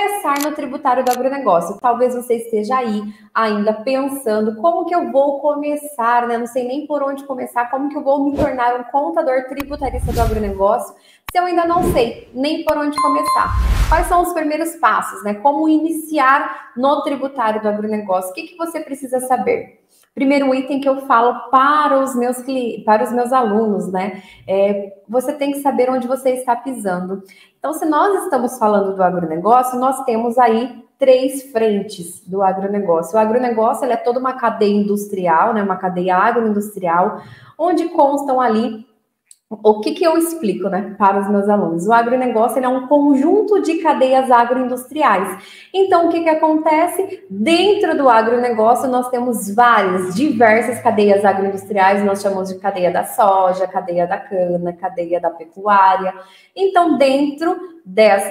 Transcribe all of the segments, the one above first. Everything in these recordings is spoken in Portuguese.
começar no tributário do agronegócio? Talvez você esteja aí ainda pensando como que eu vou começar, né? Não sei nem por onde começar, como que eu vou me tornar um contador tributarista do agronegócio, se eu ainda não sei nem por onde começar. Quais são os primeiros passos, né? Como iniciar no tributário do agronegócio? O que você precisa saber? Primeiro item que eu falo para os meus alunos, né? Você tem que saber onde você está pisando. Então, se nós estamos falando do agronegócio, nós temos aí 3 frentes do agronegócio. O agronegócio ele é toda uma cadeia industrial, né? Uma cadeia agroindustrial, onde constam ali. O que eu explico, né, para os meus alunos? O agronegócio ele é um conjunto de cadeias agroindustriais. Então, o que acontece? Dentro do agronegócio, nós temos diversas cadeias agroindustriais, nós chamamos de cadeia da soja, cadeia da cana, cadeia da pecuária. Então, dentro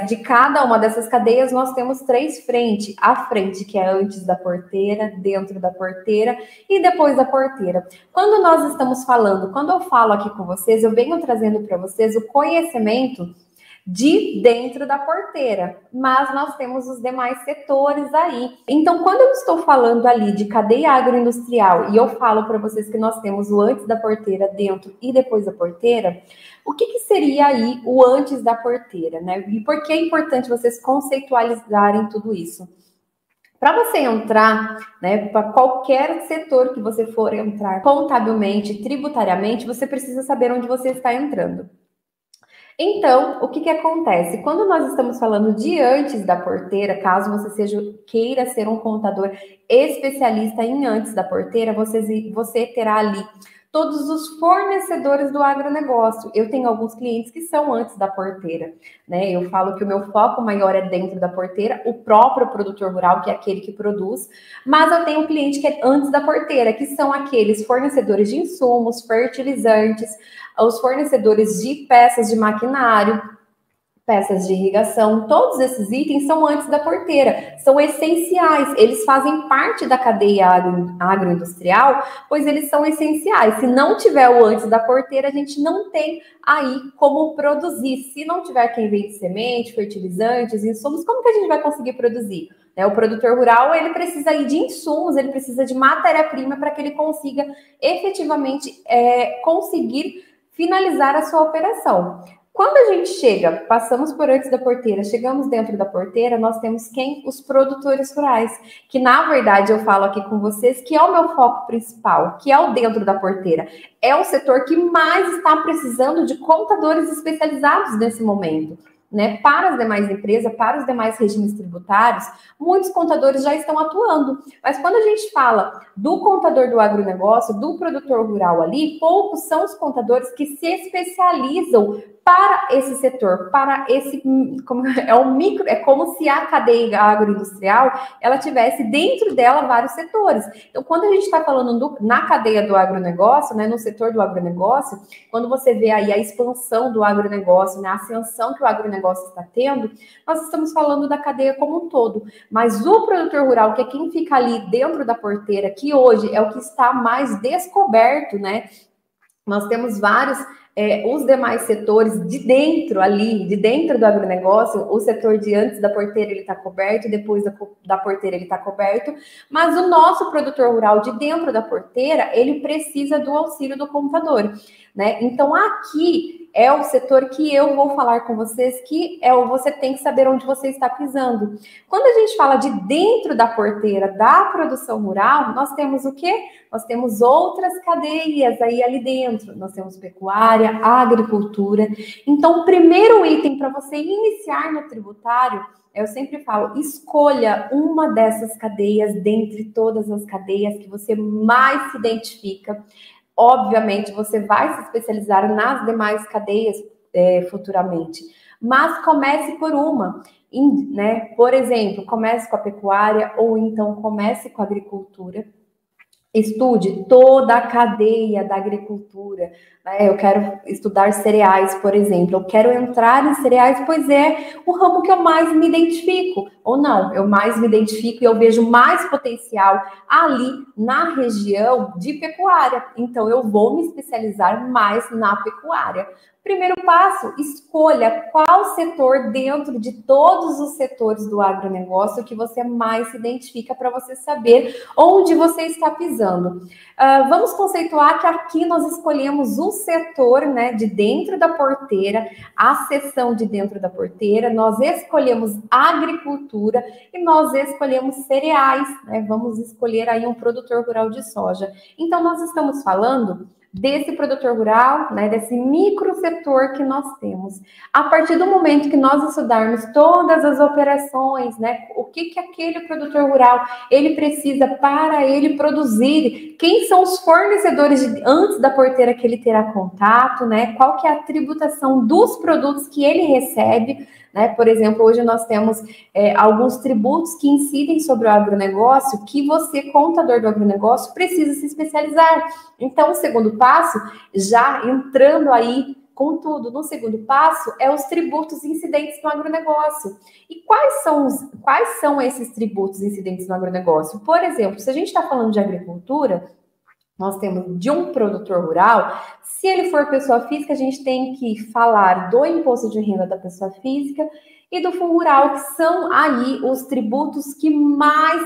de cada uma dessas cadeias, nós temos 3 frentes. A frente, que é antes da porteira, dentro da porteira e depois da porteira. Quando eu falo aqui com vocês, eu venho trazendo para vocês o conhecimento de dentro da porteira, mas nós temos os demais setores aí. Então, quando eu estou falando ali de cadeia agroindustrial e eu falo para vocês que nós temos o antes da porteira, dentro e depois da porteira, o que seria aí o antes da porteira, né? E por que é importante vocês conceitualizarem tudo isso? Para você entrar, né, para qualquer setor que você for entrar, contabilmente, tributariamente, você precisa saber onde você está entrando. Então, o que acontece? Quando nós estamos falando de antes da porteira, caso você queira ser um contador especialista em antes da porteira, você terá ali todos os fornecedores do agronegócio. Eu tenho alguns clientes que são antes da porteira, né? Eu falo que o meu foco maior é dentro da porteira, o próprio produtor rural, que é aquele que produz, mas eu tenho um cliente que é antes da porteira, que são aqueles fornecedores de insumos, fertilizantes, os fornecedores de peças de maquinário, peças de irrigação, todos esses itens são antes da porteira, são essenciais, eles fazem parte da cadeia agroindustrial, pois eles são essenciais. Se não tiver o antes da porteira, a gente não tem aí como produzir. Se não tiver quem vende semente, fertilizantes, insumos, como que a gente vai conseguir produzir? O produtor rural, ele precisa aí de insumos, ele precisa de matéria-prima para que ele consiga efetivamente conseguir finalizar a sua operação. Quando a gente chega, passamos por antes da porteira, chegamos dentro da porteira, nós temos quem? Os produtores rurais, que na verdade eu falo aqui com vocês que é o meu foco principal, que é o dentro da porteira. É o setor que mais está precisando de contadores especializados nesse momento. Né, para as demais empresas, para os demais regimes tributários, muitos contadores já estão atuando. Mas quando a gente fala do contador do agronegócio, do produtor rural ali, poucos são os contadores que se especializam para esse setor, para esse, é como se a cadeia agroindustrial, ela tivesse dentro dela vários setores. Então, quando a gente está falando na cadeia do agronegócio, né, no setor do agronegócio, quando você vê aí a expansão do agronegócio, né, a ascensão que o agronegócio está tendo, nós estamos falando da cadeia como um todo. Mas o produtor rural, que é quem fica ali dentro da porteira, que hoje é o que está mais descoberto, né? Nós temos vários, os demais setores de dentro do agronegócio, o setor de antes da porteira ele está coberto, depois da porteira ele está coberto, mas o nosso produtor rural de dentro da porteira, ele precisa do auxílio do contador, né? Então aqui é o setor que eu vou falar com vocês, que você tem que saber onde você está pisando. Quando a gente fala de dentro da porteira da produção rural, nós temos o quê? Nós temos outras cadeias aí ali dentro. Nós temos pecuária, agricultura. Então, o primeiro item para você iniciar no tributário, eu sempre falo, escolha uma dessas cadeias dentre todas as cadeias que você mais se identifica. Obviamente, você vai se especializar nas demais cadeias futuramente, mas comece por uma, né? Por exemplo, comece com a pecuária ou então comece com a agricultura. Estude toda a cadeia da agricultura, né? Eu quero estudar cereais, por exemplo. Eu quero entrar em cereais, pois é o ramo que eu mais me identifico, ou não, eu mais me identifico e eu vejo mais potencial ali na região de pecuária. Então, eu vou me especializar mais na pecuária. Primeiro passo, escolha qual setor dentro de todos os setores do agronegócio que você mais se identifica para você saber onde você está pisando. Vamos conceituar que aqui nós escolhemos o setor, né, de dentro da porteira, a seção de dentro da porteira, nós escolhemos agricultura e nós escolhemos cereais, né? Vamos escolher aí um produtor rural de soja. Então, nós estamos falando desse produtor rural, né, desse micro setor que nós temos. A partir do momento que nós estudarmos todas as operações, né, o que aquele produtor rural ele precisa para ele produzir, quem são os fornecedores antes da porteira que ele terá contato, né, qual que é a tributação dos produtos que ele recebe, né? Por exemplo, hoje nós temos alguns tributos que incidem sobre o agronegócio que você, contador do agronegócio, precisa se especializar. Então, o segundo passo, já entrando aí com tudo, no segundo passo, é os tributos incidentes no agronegócio. E quais são esses tributos incidentes no agronegócio? Por exemplo, se a gente está falando de agricultura, nós temos de um produtor rural, se ele for pessoa física, a gente tem que falar do imposto de renda da pessoa física e do fundo rural, que são aí os tributos que mais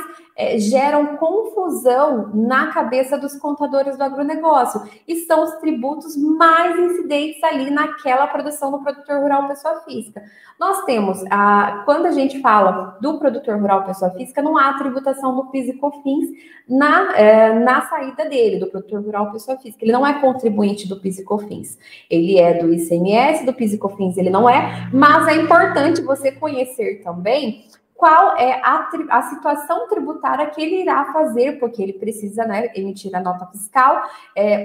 geram confusão na cabeça dos contadores do agronegócio. E são os tributos mais incidentes ali naquela produção do produtor rural pessoa física. Nós temos, quando a gente fala do produtor rural pessoa física, não há tributação do PIS e COFINS na saída dele, do produtor rural pessoa física. Ele não é contribuinte do PIS e COFINS. Ele é do ICMS, do PIS e COFINS ele não é, mas é importante você conhecer também qual é a situação tributária que ele irá fazer, porque ele precisa, né, emitir a nota fiscal.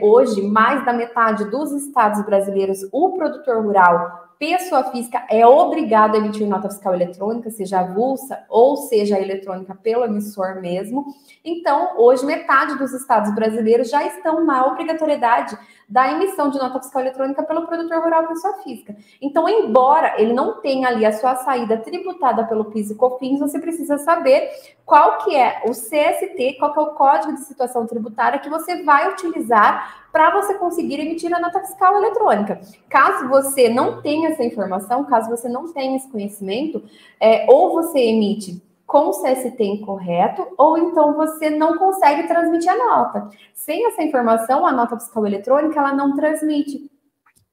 Hoje, mais da metade dos estados brasileiros, o produtor rural, pessoa física, é obrigado a emitir nota fiscal eletrônica, seja avulsa ou seja eletrônica pelo emissor mesmo. Então, hoje, metade dos estados brasileiros já estão na obrigatoriedade da emissão de nota fiscal eletrônica pelo produtor rural pessoa física. Então, embora ele não tenha ali a sua saída tributada pelo PIS e COFINS, você precisa saber qual que é o CST, qual que é o Código de Situação Tributária que você vai utilizar para você conseguir emitir a nota fiscal eletrônica. Caso você não tenha essa informação, caso você não tenha esse conhecimento, ou você emite com o CST incorreto, ou então você não consegue transmitir a nota. Sem essa informação, a nota fiscal eletrônica, ela não transmite.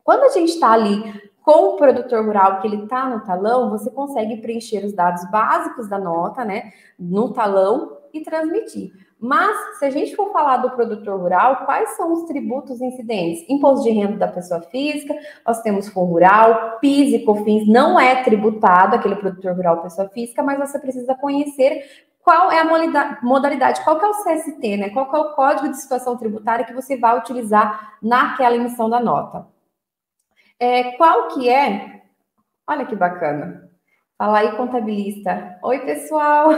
Quando a gente está ali com o produtor rural, que ele está no talão, você consegue preencher os dados básicos da nota, né, no talão e transmitir. Mas, se a gente for falar do produtor rural, quais são os tributos incidentes? Imposto de renda da pessoa física, nós temos fundo rural, PIS e COFINS, não é tributado aquele produtor rural pessoa física, mas você precisa conhecer qual é a modalidade, qual que é o CST, né? Qual que é o Código de Situação Tributária que você vai utilizar naquela emissão da nota. Qual que é? Olha que bacana. Fala aí, contabilista. Oi, pessoal.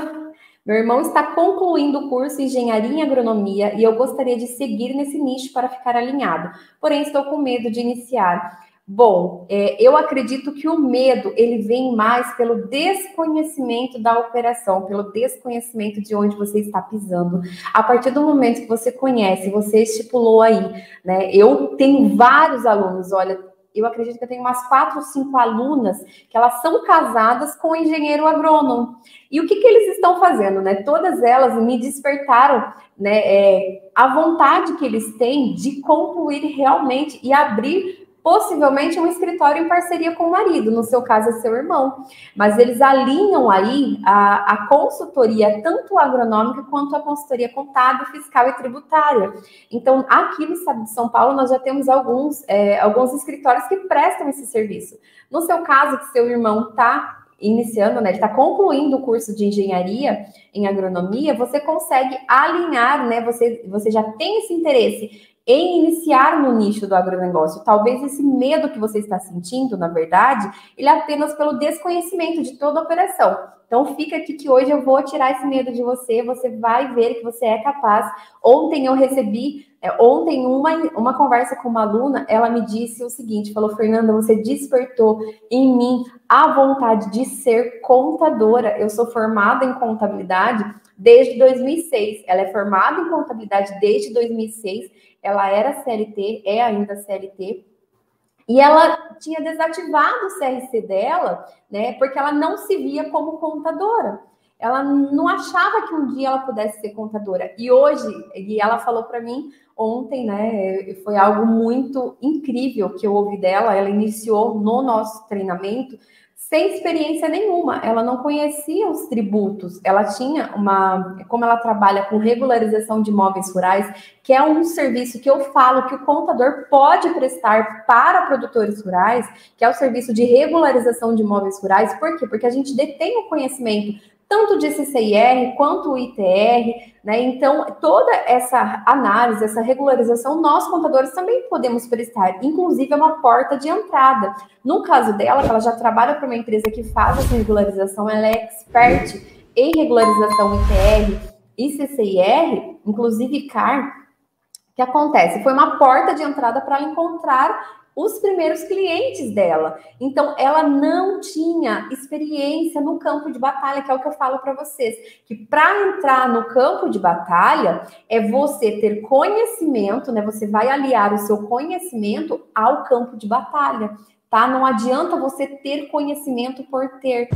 Meu irmão está concluindo o curso em Engenharia em Agronomia e eu gostaria de seguir nesse nicho para ficar alinhado. Porém, estou com medo de iniciar. Bom, eu acredito que o medo, ele vem mais pelo desconhecimento da operação, pelo desconhecimento de onde você está pisando. A partir do momento que você conhece, você estipulou aí, né? Eu tenho vários alunos, olha, eu acredito que eu tenho umas 4 ou 5 alunas que elas são casadas com engenheiro agrônomo. E o que eles estão fazendo, né? Todas elas me despertaram, né, a vontade que eles têm de concluir realmente e abrir possivelmente um escritório em parceria com o marido, no seu caso é seu irmão. Mas eles alinham aí a consultoria, tanto agronômica quanto a consultoria contábil, fiscal e tributária. Então, aqui no estado de São Paulo, nós já temos alguns escritórios que prestam esse serviço. No seu caso, que seu irmão está iniciando, né, ele está concluindo o curso de engenharia em agronomia, você consegue alinhar, né, você já tem esse interesse em iniciar no nicho do agronegócio. Talvez esse medo que você está sentindo, na verdade, ele é apenas pelo desconhecimento de toda a operação. Então fica aqui que hoje eu vou tirar esse medo de você, você vai ver que você é capaz. Ontem eu recebi, uma conversa com uma aluna, ela me disse o seguinte, falou, Fernanda, você despertou em mim a vontade de ser contadora. Eu sou formada em contabilidade desde 2006. Ela é formada em contabilidade desde 2006. Ela era CLT, é ainda CLT. E ela tinha desativado o CRC dela, né? Porque ela não se via como contadora. Ela não achava que um dia ela pudesse ser contadora. E hoje, e ela falou para mim ontem, né? Foi algo muito incrível que eu ouvi dela. Ela iniciou no nosso treinamento sem experiência nenhuma. Ela não conhecia os tributos. Ela tinha como ela trabalha com regularização de imóveis rurais, que é um serviço que eu falo que o contador pode prestar para produtores rurais, que é o serviço de regularização de imóveis rurais. Por quê? Porque a gente detém o conhecimento tanto de CCIR quanto o ITR, né? Então, toda essa análise, essa regularização, nós, contadores, também podemos prestar. Inclusive, é uma porta de entrada. No caso dela, que ela já trabalha para uma empresa que faz essa regularização, ela é expert em regularização ITR e CCIR, inclusive CAR. O que acontece? Foi uma porta de entrada para ela encontrar os primeiros clientes dela. Então, ela não tinha experiência no campo de batalha, que é o que eu falo para vocês, que para entrar no campo de batalha é você ter conhecimento, né? Você vai aliar o seu conhecimento ao campo de batalha, tá? Não adianta você ter conhecimento por ter.